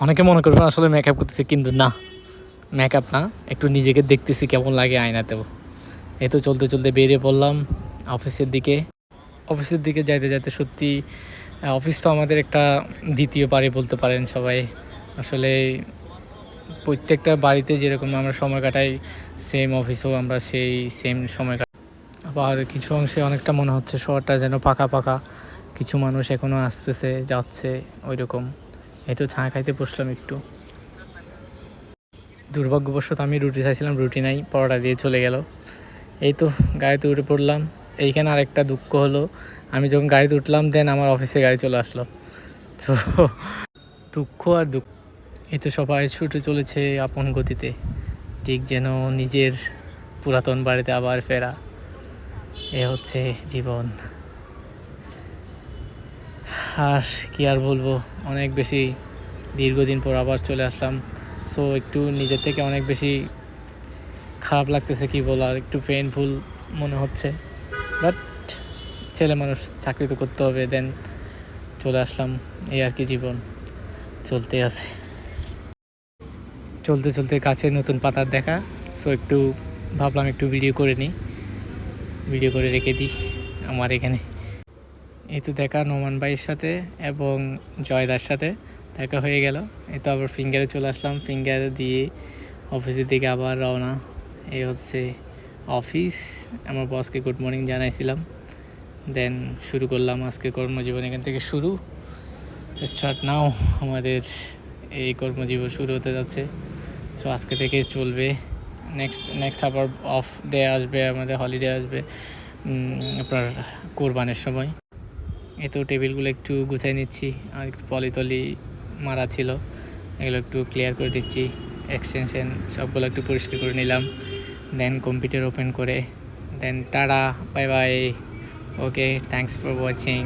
অনেকে মনে করবেন আসলে মেকআপ করতেছি, কিন্তু না, মেকআপ না, একটু নিজেকে দেখতেছি কেমন লাগে আয়নাতেও। এই তো চলতে চলতে বেরিয়ে পড়লাম অফিসের দিকে। অফিসের দিকে যাইতে যাইতে সত্যি অফিস তো আমাদের একটা দ্বিতীয় বাড়ি বলতে পারেন সবাই। আসলে প্রত্যেকটা বাড়িতে যেরকম আমরা সময় কাটাই, সেম অফিসেও আমরা সেই সেম সময় কাটাই। আবার কিছু অংশে অনেকটা মনে হচ্ছে শহরটা যেন পাকা পাকা, কিছু মানুষ এখনও আসতেছে যাচ্ছে ওই রকম। এই তো চা খাইতে বসলাম একটু। দুর্ভাগ্যবশত আমি রুটি চাইছিলাম, রুটি নাই, পরোটা দিয়ে চলে গেল। এই তো গাড়িতে উঠে পড়লাম। এইখানে আরেকটা দুঃখ হলো, আমি যখন গাড়িতে উঠলাম দেন আমার অফিসে গাড়ি চলে আসলো। তো দুঃখ আর দুঃখ। এই তো সবাই ছুটে চলেছে আপন গতিতে, ঠিক যেন নিজের পুরাতন বাড়িতে আবার ফেরা। এ হচ্ছে জীবন। আর কি আর বলবো, অনেক বেশি দীর্ঘদিন পর আবার চলে আসলাম। সো একটু নিজের থেকে অনেক বেশি খারাপ লাগতেছে, কি বলার, একটু পেইনফুল মনে হচ্ছে। বাট ছেলে মানুষ, চাকরি তো করতে হবে, দেন চলে আসলাম। এই আর কি, জীবন চলতে আছে। চলতে চলতে কাছে নতুন পাতার দেখা, সো একটু ভাবলাম একটু ভিডিও করে নিই, ভিডিও করে রেখে দিই আমার এখানে। এই তো দেখা নোমান ভাইয়ের সাথে এবং জয়দার সাথে দেখা হয়ে গেল। এই তো আবার ফিঙ্গারে চলে আসলাম, ফিঙ্গার দিয়ে অফিসের দিকে আবার রওনা। এই হচ্ছে অফিস। আমার বসকে গুড মর্নিং জানাইছিলাম, দেন শুরু করলাম আজকে কর্মজীবন। এখান থেকে শুরু, স্টার্ট নাও। আমাদের এই কর্মজীবন শুরু হতে যাচ্ছে। সো আজকে থেকে চলবে। নেক্সট আবার অফ ডে আসবে, আমাদের হলিডে আসবে আপনার কোরবানের সময়। এই তো টেবিলগুলো একটু গুছাই নিচ্ছি, আর একটু পলিতলি মারা ছিল, এগুলো একটু ক্লিয়ার করে দিচ্ছি। এক্সটেনশন সবগুলো একটু পরিষ্কার করে নিলাম, দেন কম্পিউটার ওপেন করে দেন tata, bye bye, okay, thanks for watching.